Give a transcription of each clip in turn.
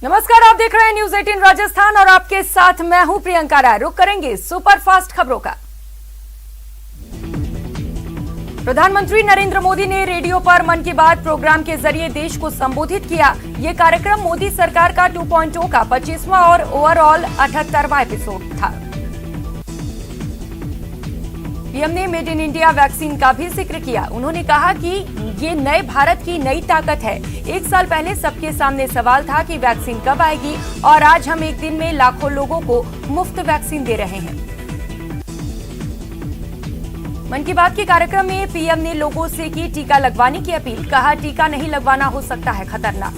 नमस्कार, आप देख रहे हैं न्यूज 18 राजस्थान और आपके साथ मैं हूं प्रियंका राय। रुक करेंगे सुपरफास्ट खबरों का। प्रधानमंत्री नरेंद्र मोदी ने रेडियो पर मन की बात प्रोग्राम के जरिए देश को संबोधित किया। ये कार्यक्रम मोदी सरकार का 2.0 का 25वां और ओवरऑल 78वां एपिसोड था। पीएम ने मेड इन इंडिया वैक्सीन का भी जिक्र किया। उन्होंने कहा कि ये नए भारत की नई ताकत है। एक साल पहले सबके सामने सवाल था कि वैक्सीन कब आएगी और आज हम एक दिन में लाखों लोगों को मुफ्त वैक्सीन दे रहे हैं। मन की बात के कार्यक्रम में पीएम ने लोगों से की टीका लगवाने की अपील। कहा, टीका नहीं लगवाना हो सकता है खतरनाक।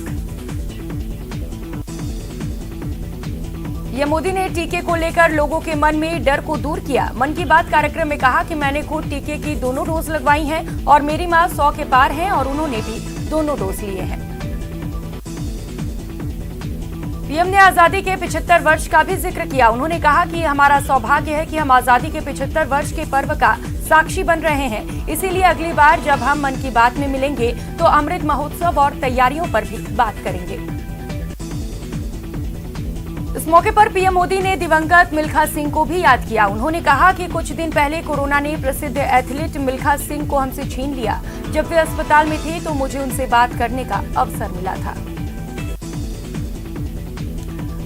पीएम मोदी ने टीके को लेकर लोगों के मन में डर को दूर किया। मन की बात कार्यक्रम में कहा कि मैंने खुद टीके की दोनों डोज लगवाई हैं और मेरी मां 100 के पार हैं और उन्होंने भी दोनों डोज लिए हैं। पीएम ने आजादी के 75 वर्ष का भी जिक्र किया। उन्होंने कहा कि हमारा सौभाग्य है कि हम आजादी के 75 वर्ष के पर्व का साक्षी बन रहे हैं। इसीलिए अगली बार जब हम मन की बात में मिलेंगे तो अमृत महोत्सव और तैयारियों पर भी बात करेंगे। इस मौके पर पीएम मोदी ने दिवंगत मिल्खा सिंह को भी याद किया। उन्होंने कहा कि कुछ दिन पहले कोरोना ने प्रसिद्ध एथलीट मिल्खा सिंह को हमसे छीन लिया। जब वे अस्पताल में थे तो मुझे उनसे बात करने का अवसर मिला था।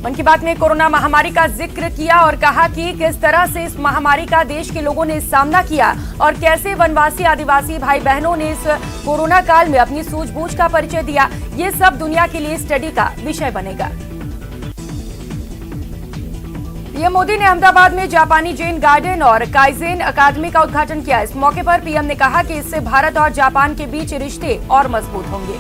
मन की बात में कोरोना महामारी का जिक्र किया और कहा कि किस तरह से इस महामारी का देश के लोगों ने सामना किया और कैसे वनवासी आदिवासी भाई बहनों ने इस कोरोना काल में अपनी सूझबूझ का परिचय दिया। ये सब दुनिया के लिए स्टडी का विषय बनेगा। पीएम मोदी ने अहमदाबाद में जापानी जैन गार्डन और काइजेन अकादमी का उद्घाटन किया। इस मौके पर पीएम ने कहा कि इससे भारत और जापान के बीच रिश्ते और मजबूत होंगे।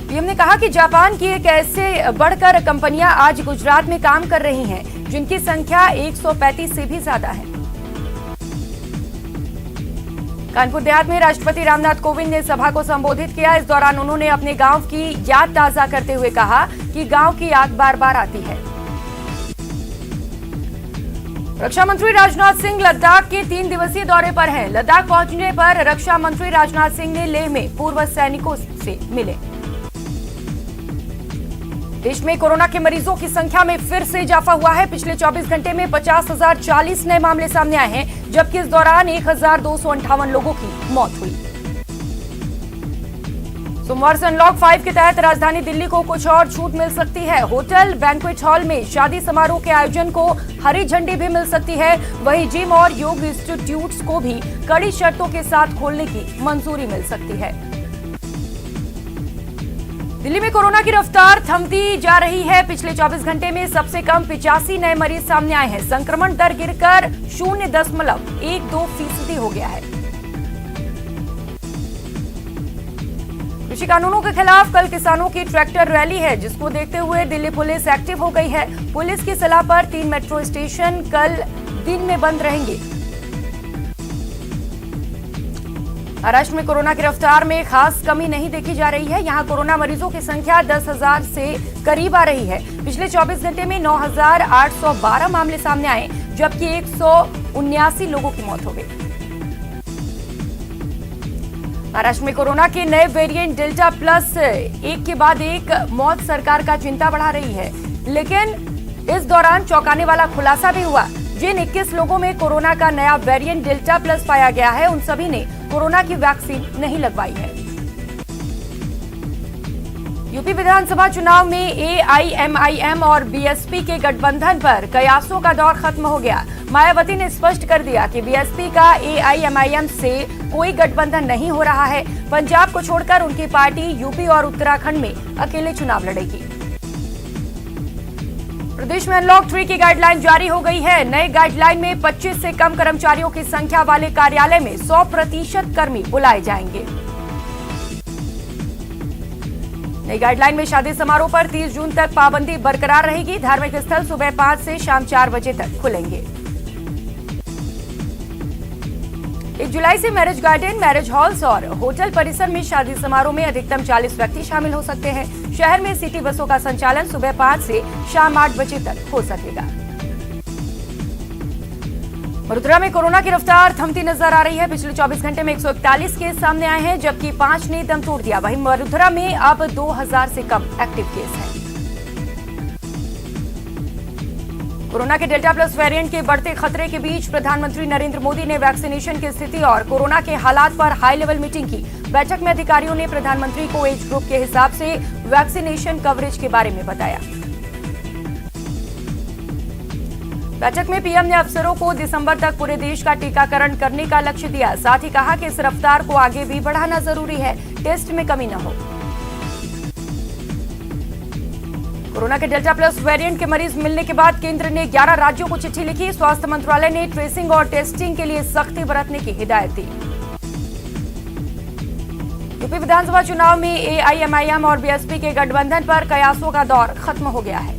पीएम ने कहा कि जापान की एक ऐसे बढ़कर कंपनियां आज गुजरात में काम कर रही हैं, जिनकी संख्या 135 से भी ज्यादा है। कानपुर देहात में राष्ट्रपति रामनाथ कोविंद ने सभा को संबोधित किया। इस दौरान उन्होंने अपने गांव की याद ताजा करते हुए कहा कि गांव की याद बार बार आती है। रक्षा मंत्री राजनाथ सिंह लद्दाख के 3 दिवसीय दौरे पर हैं। लद्दाख पहुंचने पर रक्षा मंत्री राजनाथ सिंह ने लेह में पूर्व सैनिकों से मिले। देश में कोरोना के मरीजों की संख्या में फिर से इजाफा हुआ है। पिछले 24 घंटे में 50,040 नए मामले सामने आए हैं, जबकि इस दौरान 1,258 लोगों की मौत हुई। सोमवार से अनलॉक 5 के तहत राजधानी दिल्ली को कुछ और छूट मिल सकती है। होटल, बैंक्वेट हॉल में शादी समारोह के आयोजन को हरी झंडी भी मिल सकती है। वहीं जिम और योग इंस्टीट्यूट्स को भी कड़ी शर्तों के साथ खोलने की मंजूरी मिल सकती है। दिल्ली में कोरोना की रफ्तार थमती जा रही है। पिछले 24 घंटे में सबसे कम 85 नए मरीज सामने आए हैं। संक्रमण दर गिरकर 0.12% हो गया है। कृषि कानूनों के खिलाफ कल किसानों की ट्रैक्टर रैली है, जिसको देखते हुए दिल्ली पुलिस एक्टिव हो गई है। पुलिस की सलाह पर 3 मेट्रो स्टेशन कल दिन में बंद रहेंगे। महाराष्ट्र में कोरोना की रफ्तार में खास कमी नहीं देखी जा रही है। यहां कोरोना मरीजों की संख्या 10,000 से करीब आ रही है। पिछले 24 घंटे में 9,812 मामले सामने आए, जबकि 179 लोगों की मौत हो गई। महाराष्ट्र में कोरोना के नए वेरिएंट डेल्टा प्लस एक के बाद एक मौत सरकार का चिंता बढ़ा रही है। लेकिन इस दौरान चौंकाने वाला खुलासा भी हुआ। जिन 21 लोगों में कोरोना का नया वेरिएंट डेल्टा प्लस पाया गया है, उन सभी ने कोरोना की वैक्सीन नहीं लगवाई है। यूपी विधानसभा चुनाव में एआईएमआईएम और बीएसपी के गठबंधन पर कयासों का दौर खत्म हो गया। मायावती ने स्पष्ट कर दिया कि बीएसपी का एआईएमआईएम से कोई गठबंधन नहीं हो रहा है। पंजाब को छोड़कर उनकी पार्टी यूपी और उत्तराखंड में अकेले चुनाव लड़ेगी। प्रदेश में अनलॉक 3 की गाइडलाइन जारी हो गई है। नए गाइडलाइन में 25 से कम कर्मचारियों की संख्या वाले कार्यालय में 100% कर्मी बुलाए जाएंगे। नई गाइडलाइन में शादी समारोह पर 30 जून तक पाबंदी बरकरार रहेगी। धार्मिक स्थल सुबह 5 से शाम 4 बजे तक खुलेंगे। 1 जुलाई से मैरिज गार्डन, मैरिज हॉल्स और होटल परिसर में शादी समारोह में अधिकतम 40 व्यक्ति शामिल हो सकते हैं। शहर में सिटी बसों का संचालन सुबह 5 से शाम 8 बजे तक हो सकेगा। वडोदरा में कोरोना की रफ्तार थमती नजर आ रही है। पिछले 24 घंटे में 141 केस सामने आए हैं, जबकि 5 ने दम तोड़ दिया। वहीं वडोदरा में अब 2000 से कम एक्टिव केस हैं। कोरोना के डेल्टा प्लस वेरिएंट के बढ़ते खतरे के बीच प्रधानमंत्री नरेंद्र मोदी ने वैक्सीनेशन की स्थिति और कोरोना के हालात पर हाई लेवल मीटिंग की। बैठक में अधिकारियों ने प्रधानमंत्री को एज ग्रुप के हिसाब से वैक्सीनेशन कवरेज के बारे में बताया। बैठक में पीएम ने अफसरों को दिसंबर तक पूरे देश का टीकाकरण करने का लक्ष्य दिया। साथ ही कहा कि इस रफ्तार को आगे भी बढ़ाना जरूरी है, टेस्ट में कमी न हो। कोरोना के डेल्टा प्लस वेरिएंट के मरीज मिलने के बाद केंद्र ने 11 राज्यों को चिट्ठी लिखी। स्वास्थ्य मंत्रालय ने ट्रेसिंग और टेस्टिंग के लिए सख्ती बरतने की हिदायत दी। यूपी विधानसभा चुनाव में एआईएमआईएम और बीएसपी के गठबंधन पर कयासों का दौर खत्म हो गया है।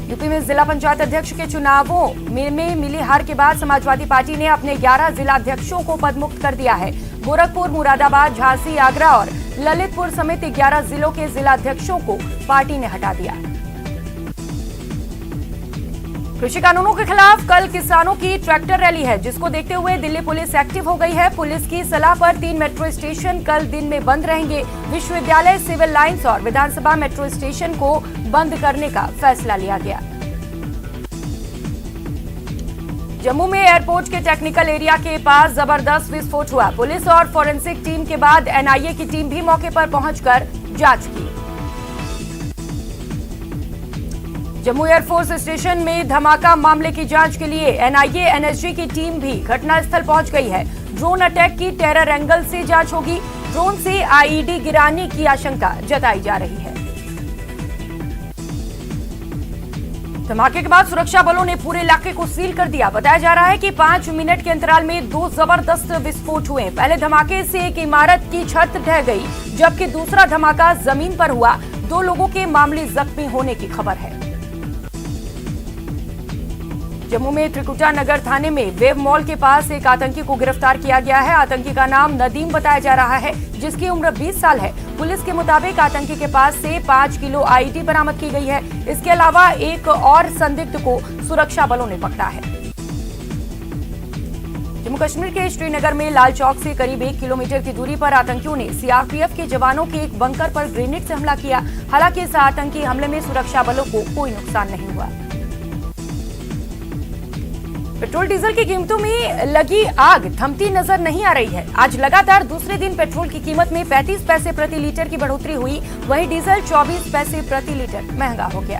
यूपी में जिला पंचायत अध्यक्ष के चुनावों में मिली हार के बाद समाजवादी पार्टी ने अपने 11 जिलाध्यक्षों को पदमुक्त कर दिया है। गोरखपुर, मुरादाबाद, झांसी, आगरा और ललितपुर समेत 11 जिलों के जिलाध्यक्षों को पार्टी ने हटा दिया। कृषि कानूनों के खिलाफ कल किसानों की ट्रैक्टर रैली है, जिसको देखते हुए दिल्ली पुलिस एक्टिव हो गई है। पुलिस की सलाह पर 3 मेट्रो स्टेशन कल दिन में बंद रहेंगे। विश्वविद्यालय, सिविल लाइंस और विधानसभा मेट्रो स्टेशन को बंद करने का फैसला लिया गया। जम्मू में एयरपोर्ट के टेक्निकल एरिया के पास जबरदस्त विस्फोट हुआ। पुलिस और फॉरेंसिक टीम के बाद एनआईए की टीम भी मौके पर पहुंचकर जांच की। जम्मू एयरफोर्स स्टेशन में धमाका मामले की जांच के लिए एनआईए, एनएसजी की टीम भी घटनास्थल पहुंच गई है। ड्रोन अटैक की टेरर एंगल से जांच होगी। ड्रोन से आईईडी गिराने की आशंका जताई जा रही है। धमाके के बाद सुरक्षा बलों ने पूरे इलाके को सील कर दिया। बताया जा रहा है कि 5 मिनट के अंतराल में 2 जबरदस्त विस्फोट हुए। पहले धमाके से एक इमारत की छत ढह गई, जबकि दूसरा धमाका जमीन पर हुआ। 2 लोगों के मामूली जख्मी होने की खबर है। जम्मू में त्रिकुटा नगर थाने में वेव मॉल के पास एक आतंकी को गिरफ्तार किया गया है। आतंकी का नाम नदीम बताया जा रहा है, जिसकी उम्र 20 साल है। पुलिस के मुताबिक आतंकी के पास से 5 किलो आईईडी बरामद की गई है। इसके अलावा एक और संदिग्ध को सुरक्षा बलों ने पकड़ा है। जम्मू कश्मीर के श्रीनगर में लाल चौक से करीब 1 किलोमीटर की दूरी पर आतंकियों ने सीआरपीएफ के जवानों के एक बंकर पर ग्रेनेड से हमला किया। हालांकि इस आतंकी हमले में सुरक्षा बलों को कोई नुकसान नहीं हुआ। पेट्रोल डीजल की कीमतों में लगी आग थमती नजर नहीं आ रही है। आज लगातार दूसरे दिन पेट्रोल की कीमत में 35 पैसे प्रति लीटर की बढ़ोतरी हुई। वहीं डीजल 24 पैसे प्रति लीटर महंगा हो गया।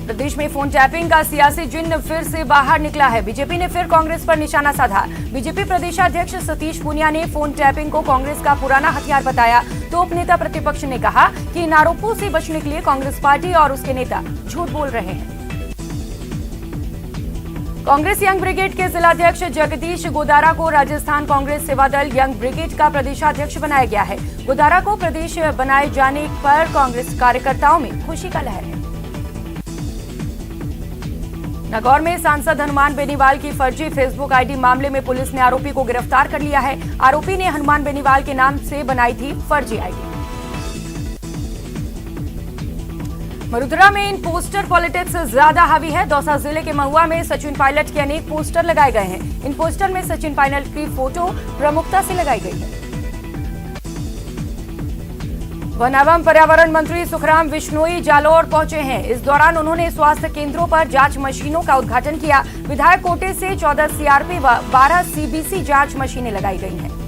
प्रदेश में फोन टैपिंग का सियासी जिन्न फिर से बाहर निकला है। बीजेपी ने फिर कांग्रेस पर निशाना साधा। बीजेपी प्रदेशाध्यक्ष सतीश पूनिया ने फोन टैपिंग को कांग्रेस का पुराना हथियार बताया। तो उपनेता प्रतिपक्ष ने कहा कि इन आरोपों से बचने के लिए कांग्रेस पार्टी और उसके नेता झूठ बोल रहे हैं। कांग्रेस यंग ब्रिगेड के जिलाध्यक्ष जगदीश गोदारा को राजस्थान कांग्रेस सेवा दल यंग ब्रिगेड का प्रदेशाध्यक्ष बनाया गया है। गोदारा को प्रदेश बनाए जाने पर कांग्रेस कार्यकर्ताओं में खुशी का लहर है। नागौर में सांसद हनुमान बेनीवाल की फर्जी फेसबुक आईडी मामले में पुलिस ने आरोपी को गिरफ्तार कर लिया है। आरोपी ने हनुमान बेनीवाल के नाम से बनाई थी फर्जी आईडी। वडोदरा में इन पोस्टर पॉलिटिक्स ज्यादा हावी है। दौसा जिले के महुआ में सचिन पायलट के अनेक पोस्टर लगाए गए हैं। इन पोस्टर में सचिन पायलट की फोटो प्रमुखता से लगाई गई है। वन एवं पर्यावरण मंत्री सुखराम विश्नोई जालौर पहुंचे हैं। इस दौरान उन्होंने स्वास्थ्य केंद्रों पर जांच मशीनों का उद्घाटन किया। विधायक कोटे से 14 सीआरपी व 12 सीबीसी जांच मशीनें लगाई गई हैं।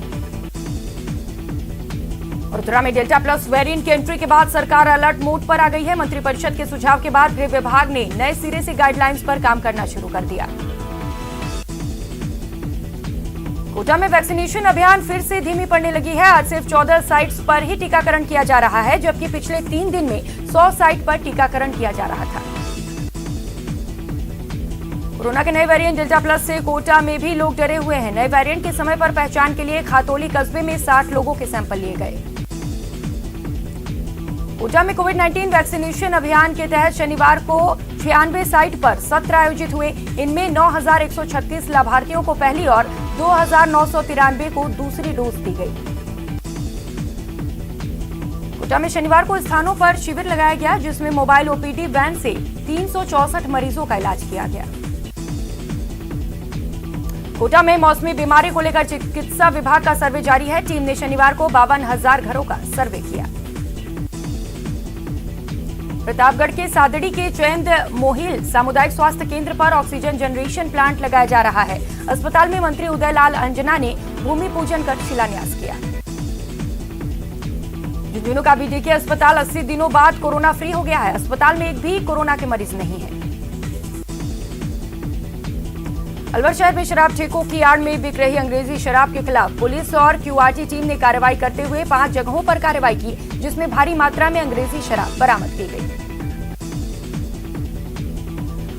वडोदरा में डेल्टा प्लस वेरिएंट की एंट्री के बाद सरकार अलर्ट मोड पर आ गई है। मंत्रिपरिषद के सुझाव के बाद गृह विभाग ने नए सिरे से गाइडलाइंस पर काम करना शुरू कर दिया। कोटा में वैक्सीनेशन अभियान फिर से धीमी पड़ने लगी है। आज सिर्फ 14 साइट्स पर ही टीकाकरण किया जा रहा है, जबकि पिछले 3 दिन में 100 साइट पर टीकाकरण किया जा रहा था। कोरोना के नए वेरिएंट डेल्टा प्लस से कोटा में भी लोग डरे हुए हैं। नए वेरिएंट के समय पर पहचान के लिए खातौली कस्बे में 60 लोगों के सैंपल लिए गए। कोटा में कोविड-19 वैक्सीनेशन अभियान के तहत शनिवार को 96 साइट पर सत्र आयोजित हुए। इनमें 9,136 लाभार्थियों को पहली और 2,993 को दूसरी डोज दी गई। कोटा में शनिवार को स्थानों पर शिविर लगाया गया, जिसमें मोबाइल ओपीडी वैन से 364 मरीजों का इलाज किया गया। कोटा में मौसमी बीमारी को लेकर चिकित्सा विभाग का सर्वे जारी है। टीम ने शनिवार को 52,000 घरों का सर्वे किया। प्रतापगढ़ के सादड़ी के चैंद मोहिल सामुदायिक स्वास्थ्य केंद्र पर ऑक्सीजन जनरेशन प्लांट लगाया जा रहा है। अस्पताल में मंत्री उदयलाल अंजना ने भूमि पूजन कर शिलान्यास किया। झुंझुनू का बीडीके अस्पताल 80 दिनों बाद कोरोना फ्री हो गया है। अस्पताल में एक भी कोरोना के मरीज नहीं है। अलवर शहर में शराब ठेकों की आड़ में बिक रही अंग्रेजी शराब के खिलाफ पुलिस और क्यूआरटी टीम ने कार्रवाई करते हुए 5 जगहों पर कार्रवाई की, जिसमें भारी मात्रा में अंग्रेजी शराब बरामद की गई।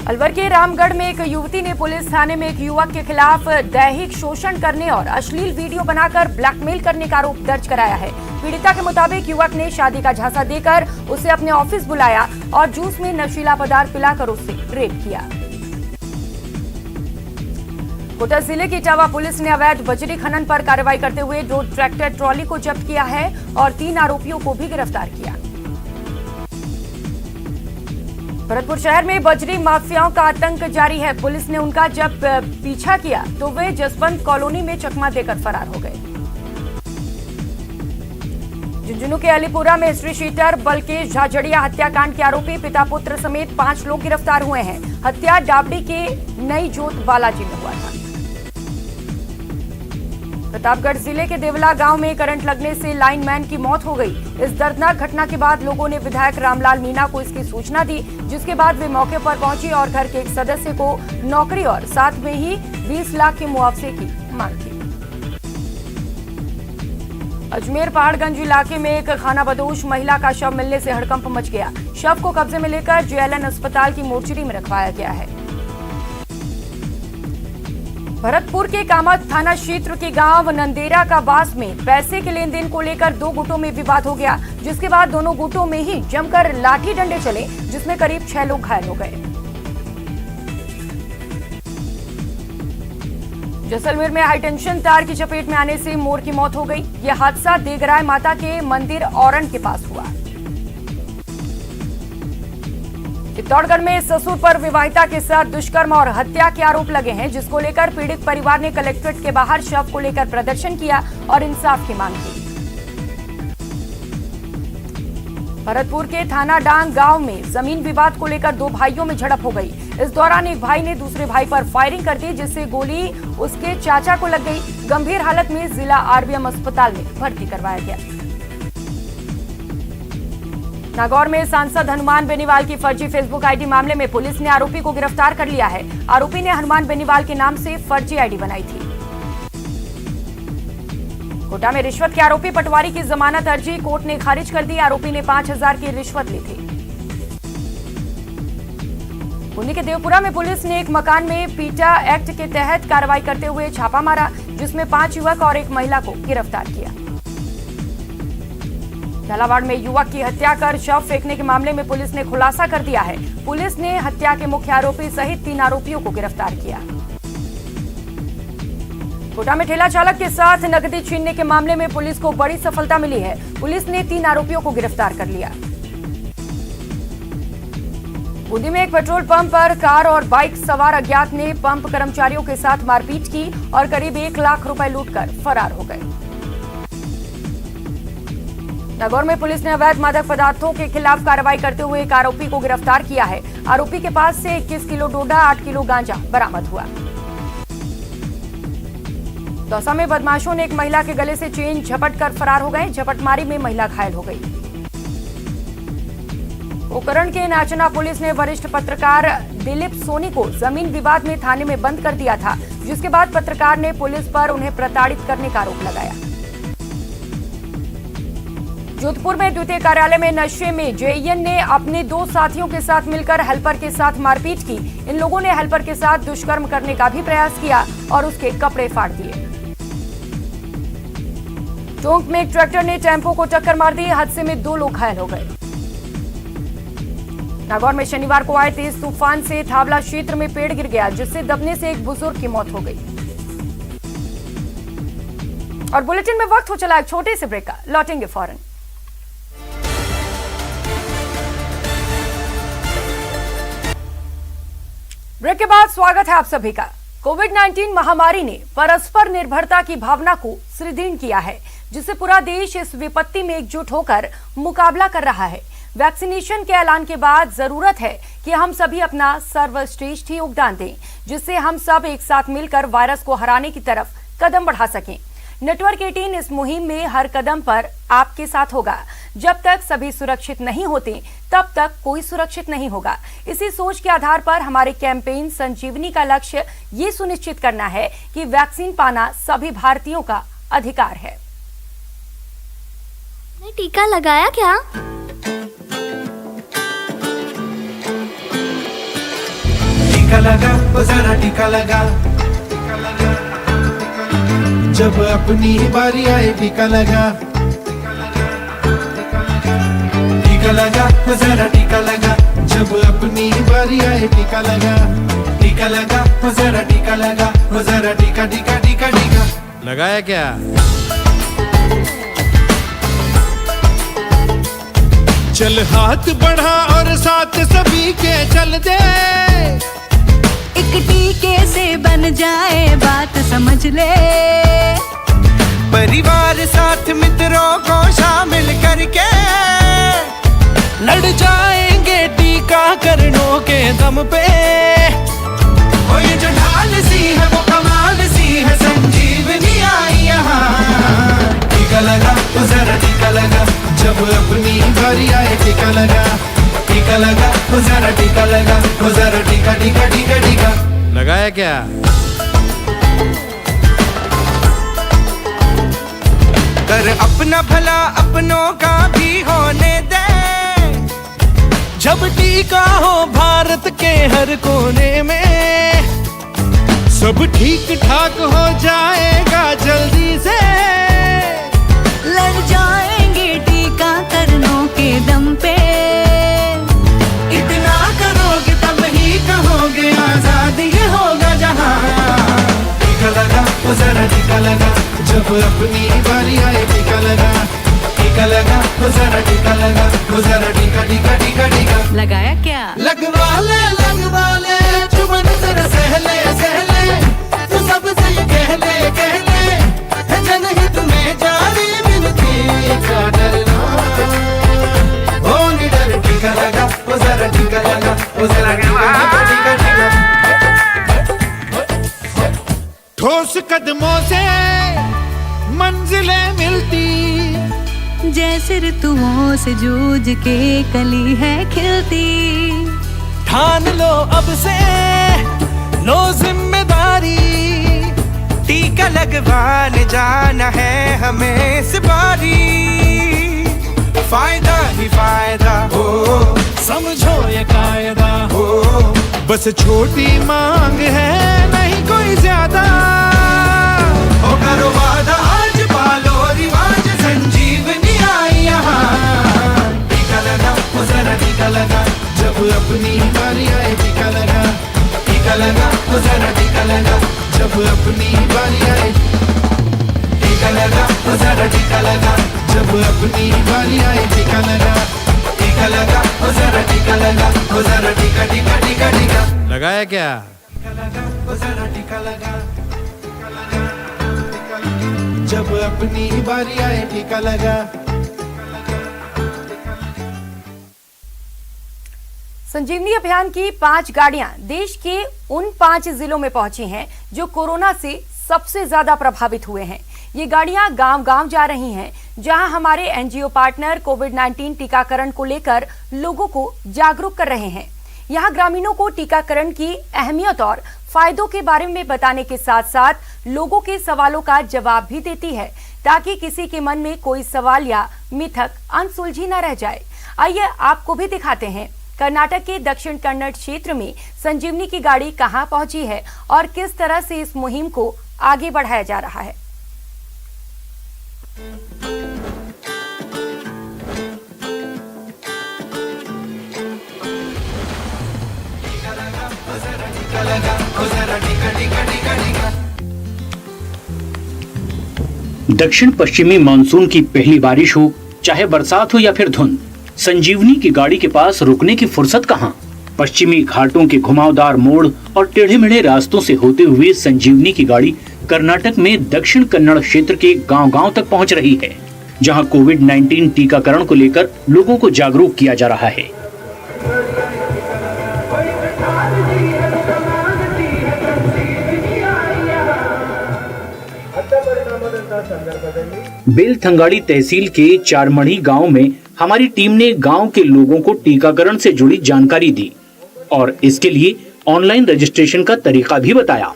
अलवर के रामगढ़ में एक युवती ने पुलिस थाने में एक युवक के खिलाफ दैहिक शोषण करने और अश्लील वीडियो बनाकर ब्लैकमेल करने का आरोप दर्ज कराया है। पीड़िता के मुताबिक युवक ने शादी का झांसा देकर उसे अपने ऑफिस बुलाया और जूस में नशीला पदार्थ पिलाकर उससे रेप किया। कोटा जिले की इटावा पुलिस ने अवैध बजरी खनन पर कार्रवाई करते हुए 2 ट्रैक्टर ट्रॉली को जब्त किया है और 3 आरोपियों को भी गिरफ्तार किया। भरतपुर शहर में बजरी माफियाओं का आतंक जारी है। पुलिस ने उनका जब पीछा किया तो वे जसवंत कॉलोनी में चकमा देकर फरार हो गए। झुंझुनू के अलीपुरा में श्री शीटर बल्केश झाझड़िया हत्याकांड के आरोपी पिता पुत्र समेत 5 लोग गिरफ्तार हुए हैं। हत्या डाबड़ी के नई जोत बालाजी में हुआ था। प्रतापगढ़ जिले के देवला गांव में करंट लगने से लाइनमैन की मौत हो गई। इस दर्दनाक घटना के बाद लोगों ने विधायक रामलाल मीणा को इसकी सूचना दी, जिसके बाद वे मौके पर पहुंची और घर के एक सदस्य को नौकरी और साथ में ही 20 लाख के मुआवजे की मांग की। अजमेर पहाड़गंज इलाके में एक खानाबदोश महिला का शव मिलने से हड़कंप मच गया। शव को कब्जे में लेकर जेएलएन अस्पताल की मोर्चरी में रखवाया गया है। भरतपुर के कामत थाना क्षेत्र के गांव नंदेरा का बास में पैसे के लेन देन को लेकर 2 गुटों में विवाद हो गया, जिसके बाद दोनों गुटों में ही जमकर लाठी डंडे चले, जिसमें करीब 6 लोग घायल हो गए। जैसलमेर में हाईटेंशन तार की चपेट में आने से मोर की मौत हो गई। यह हादसा देगराय माता के मंदिर औरण के पास हुआ। चित्तौड़गढ़ में ससुर पर विवाहिता के साथ दुष्कर्म और हत्या के आरोप लगे हैं, जिसको लेकर पीड़ित परिवार ने कलेक्ट्रेट के बाहर शव को लेकर प्रदर्शन किया और इंसाफ की मांग की। भरतपुर के थाना डांग गांव में जमीन विवाद को लेकर 2 भाइयों में झड़प हो गई। इस दौरान एक भाई ने दूसरे भाई पर फायरिंग कर दी, जिससे गोली उसके चाचा को लग गई। गंभीर हालत में जिला आरबीएम अस्पताल में भर्ती करवाया गया। नागौर में सांसद हनुमान बेनीवाल की फर्जी फेसबुक आईडी मामले में पुलिस ने आरोपी को गिरफ्तार कर लिया है। आरोपी ने हनुमान बेनीवाल के नाम से फर्जी आईडी बनाई थी। कोटा में रिश्वत के आरोपी पटवारी की जमानत अर्जी कोर्ट ने खारिज कर दी। आरोपी ने 5,000 की रिश्वत ली थी। बूंदी के देवपुरा में पुलिस ने एक मकान में पीटा एक्ट के तहत कार्रवाई करते हुए छापा मारा, जिसमें 5 युवक और एक महिला को गिरफ्तार किया। झालावाड़ में युवक की हत्या कर शव फेंकने के मामले में पुलिस ने खुलासा कर दिया है। पुलिस ने हत्या के मुख्य आरोपी सहित 3 आरोपियों को गिरफ्तार किया। कोटा में ठेला चालक के साथ नकदी छीनने के मामले में पुलिस को बड़ी सफलता मिली है। पुलिस ने 3 आरोपियों को गिरफ्तार कर लिया। बूंदी में एक पेट्रोल पंप पर कार और बाइक सवार अज्ञात ने पंप कर्मचारियों के साथ मारपीट की और करीब 1 लाख रुपए लूटकर फरार हो गए। नागौर में पुलिस ने अवैध मादक पदार्थों के खिलाफ कार्रवाई करते हुए एक आरोपी को गिरफ्तार किया है। आरोपी के पास से 21 किलो डोडा, 8 किलो गांजा बरामद हुआ। दौसा में बदमाशों ने एक महिला के गले से चेन झपट कर फरार हो गए। झपटमारी में महिला घायल हो गई। पोखरण के नाचना पुलिस ने वरिष्ठ पत्रकार दिलीप सोनी को जमीन विवाद में थाने में बंद कर दिया था, जिसके बाद पत्रकार ने पुलिस पर उन्हें प्रताड़ित करने का आरोप लगाया। जोधपुर में द्वितीय कार्यालय में नशे में जेईएन ने अपने 2 साथियों के साथ मिलकर हेल्पर के साथ मारपीट की। इन लोगों ने हेल्पर के साथ दुष्कर्म करने का भी प्रयास किया और उसके कपड़े फाड़ दिए। टोंक में एक ट्रैक्टर ने टेम्पो को टक्कर मार दी। हादसे में 2 लोग घायल हो गए। नागौर में शनिवार को आए तेज तूफान से थावला क्षेत्र में पेड़ गिर गया, जिससे दबने से एक बुजुर्ग की मौत हो गई। और बुलेटिन में वक्त हो चला एक छोटे से ब्रेक का, लौटेंगे फौरन। ब्रेक के बाद स्वागत है आप सभी का। कोविड-19 महामारी ने परस्पर निर्भरता की भावना को सुदृढ़ किया है, जिससे पूरा देश इस विपत्ति में एकजुट होकर मुकाबला कर रहा है। वैक्सीनेशन के ऐलान के बाद जरूरत है कि हम सभी अपना सर्वश्रेष्ठ योगदान दें, जिससे हम सब एक साथ मिलकर वायरस को हराने की तरफ कदम बढ़ा सकें। नेटवर्क 18 इस मुहिम में हर कदम पर आपके साथ होगा। जब तक सभी सुरक्षित नहीं होते, तब तक कोई सुरक्षित नहीं होगा। इसी सोच के आधार पर हमारे कैंपेन संजीवनी का लक्ष्य ये सुनिश्चित करना है कि वैक्सीन पाना सभी भारतीयों का अधिकार है। टीका लगाया क्या? टीका लगा, ओ जरा टीका लगा। जब अपनी ही बारी आए टीका लगा। टीका लगा, ओ जरा टीका लगा। जब अपनी ही बारी आए टीका लगा। टीका लगा, ओ जरा टीका लगा। ओ जरा टीका टीका टीका टीका लगाया क्या? चल हाथ बढ़ा और साथ सभी के चल दे। एक टीके से बन जाए बात समझ ले। परिवार साथ मित्रों को शामिल करके लड़ जाएंगे टीकाकरणों के दम पे। ओ ये जो ढाल सी है वो कमाल सी है, संजीवनी आई यहाँ। टीका लगा, तो जरा टीका लगा। जब अपनी बारी आए टीका लगा। टीका लगा, तो जरा टीका लगा। तो जरा टीका टीका टीका टीका लगाया क्या? कर अपना भला अपनों का भी होने दे। जब टीका हो भारत के हर कोने में, सब ठीक ठाक हो जाएगा जल्दी से। लड़ जाएंगे टीकाकरणों के दम पे। इतना करोगे तब ही कहोगे आजाद ये होगा जहां। टीका लगा, ओ जरा टीका लगा। जब अपनी बारी आए टीका लगा। टीका लगा, ओ जरा टीका लगा। ओ जरा टीका टीका टीका टीका लगाया क्या? लगवा ले चुमन जरा सहले सहले। तू सबसे ये कह ले है जनहित में जारी मिलती का डरना। ओ निडर टीका लगा, ओ जरा टीका लगा। ओ जरा टीका टीका ठोस कदमों से मंजिलें मिलती। जैसे ऋतुओं से जूझ के कली है खिलती। ठान लो अब से लो जिम्मेदारी। टीका लगवाने जाना है हमें इस बारी। फायदा ही फायदा हो, समझो ये कायदा हो। बस छोटी मांग है नहीं कोई ज्यादा। ओ करो वादा आज पालो रिवाज, संजीवनी आई यहाँ। टीका लगा, ओ जरा टीका लगा। जब अपनी बारी आए टीका लगा। टीका लगा, ओ जरा टीका लगा। जब अपनी बारी आए टीका लगा। ओ जरा टीका लगा। जब अपनी बारी आए टीका लगा। टीका लगा, ओ जरा टीका लगा। ओ जरा टीका टीका टीका टीका लगाया क्या? टीका लगा, ओ जरा टीका लगा। जब अपनी बारी आए टीका लगा। संजीवनी अभियान की 5 गाड़ियां देश के उन 5 जिलों में पहुंची हैं जो कोरोना से सबसे ज्यादा प्रभावित हुए हैं। ये गाड़ियां गांव-गांव जा रही हैं, जहां हमारे एनजीओ पार्टनर कोविड-19 टीकाकरण को लेकर लोगों को जागरूक कर रहे हैं। यहां ग्रामीणों को टीकाकरण की अहमियत और फायदों के बारे में बताने के साथ साथ लोगों के सवालों का जवाब भी देती है, ताकि किसी के मन में कोई सवाल या मिथक अनसुलझी न रह जाए। आइए आपको भी दिखाते हैं कर्नाटक के दक्षिण कन्नड़ क्षेत्र में संजीवनी की गाड़ी कहां पहुंची है और किस तरह से इस मुहिम को आगे बढ़ाया जा रहा है। दक्षिण पश्चिमी मानसून की पहली बारिश हो, चाहे बरसात हो या फिर धुंध, संजीवनी की गाड़ी के पास रुकने की फुर्सत कहां। पश्चिमी घाटों के घुमावदार मोड़ और टेढ़े मेढ़े रास्तों से होते हुए संजीवनी की गाड़ी कर्नाटक में दक्षिण कन्नड़ क्षेत्र के गांव-गांव तक पहुंच रही है, जहां कोविड-19 टीकाकरण को लेकर लोगों को जागरूक किया जा रहा है। बेलथंगाड़ी तहसील के चारमढ़ी गांव में हमारी टीम ने गांव के लोगों को टीकाकरण से जुड़ी जानकारी दी और इसके लिए ऑनलाइन रजिस्ट्रेशन का तरीका भी बताया।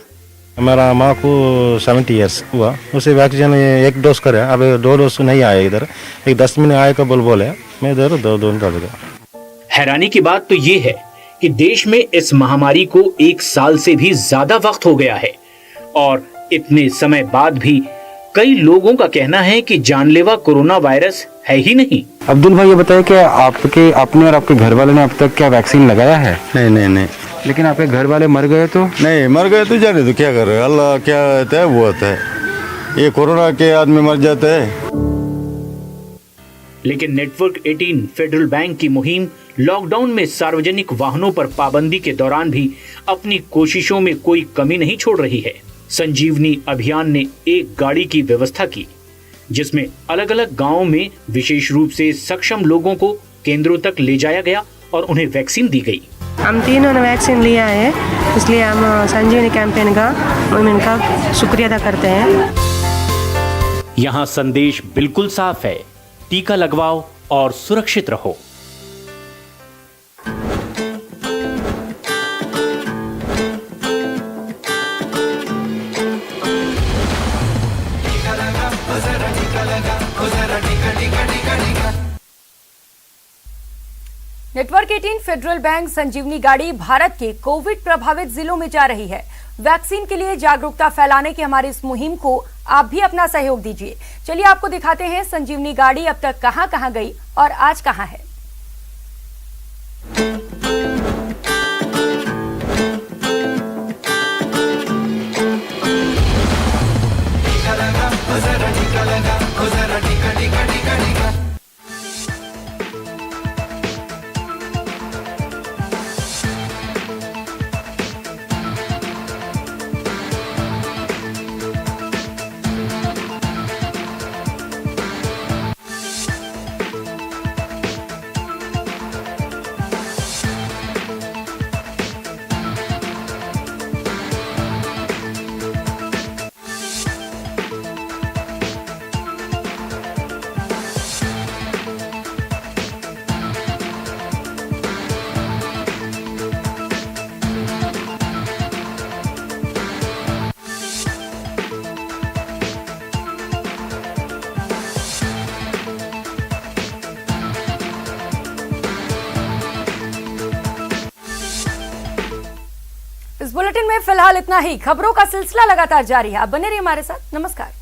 हमारा माँ को 70 इयर्स हुआ, उसे वैक्सीन 1 डोज करे, अब 2 डोज नहीं आया इधर, एक 10 मिनट आए का बोले मैं इधर 2 डाल दूंगा। हैरानी की बात तो ये है कि देश में इस महामारी को 1 साल से भी ज्यादा वक्त हो गया है और इतने समय बाद भी कई लोगों का कहना है कि जानलेवा कोरोना वायरस है ही नहीं। अब्दुल भाई, ये बताइए कि आपने और आपके घर वाले ने अब तक क्या वैक्सीन लगाया है? नहीं। लेकिन आपके घर वाले मर गए तो? नहीं, मर गए तो जाने तो क्या कर रहे, अल्लाह क्या होता है वो होता है, ये कोरोना के आदमी मर जाते हैं। लेकिन नेटवर्क 18 फेडरल बैंक की मुहिम लॉकडाउन में सार्वजनिक वाहनों पर पाबंदी के दौरान भी अपनी कोशिशों में कोई कमी नहीं छोड़ रही है। संजीवनी अभियान ने एक गाड़ी की व्यवस्था की जिसमें अलग अलग गांवों में विशेष रूप से सक्षम लोगों को केंद्रों तक ले जाया गया और उन्हें वैक्सीन दी गई। हम तीनों ने वैक्सीन लिया है, इसलिए हम संजीवनी कैंपेन का इनका शुक्रिया अदा करते हैं। यहाँ संदेश बिल्कुल साफ है, टीका लगवाओ और सुरक्षित रहो। नेटवर्क 18 फेडरल बैंक संजीवनी गाड़ी भारत के कोविड प्रभावित जिलों में जा रही है। वैक्सीन के लिए जागरूकता फैलाने की हमारी इस मुहिम को आप भी अपना सहयोग दीजिए। चलिए आपको दिखाते हैं संजीवनी गाड़ी अब तक कहां-कहां गई और आज कहां है। इस बुलेटिन में फिलहाल इतना ही। खबरों का सिलसिला लगातार जारी है, आप बने रहिए हमारे साथ। नमस्कार।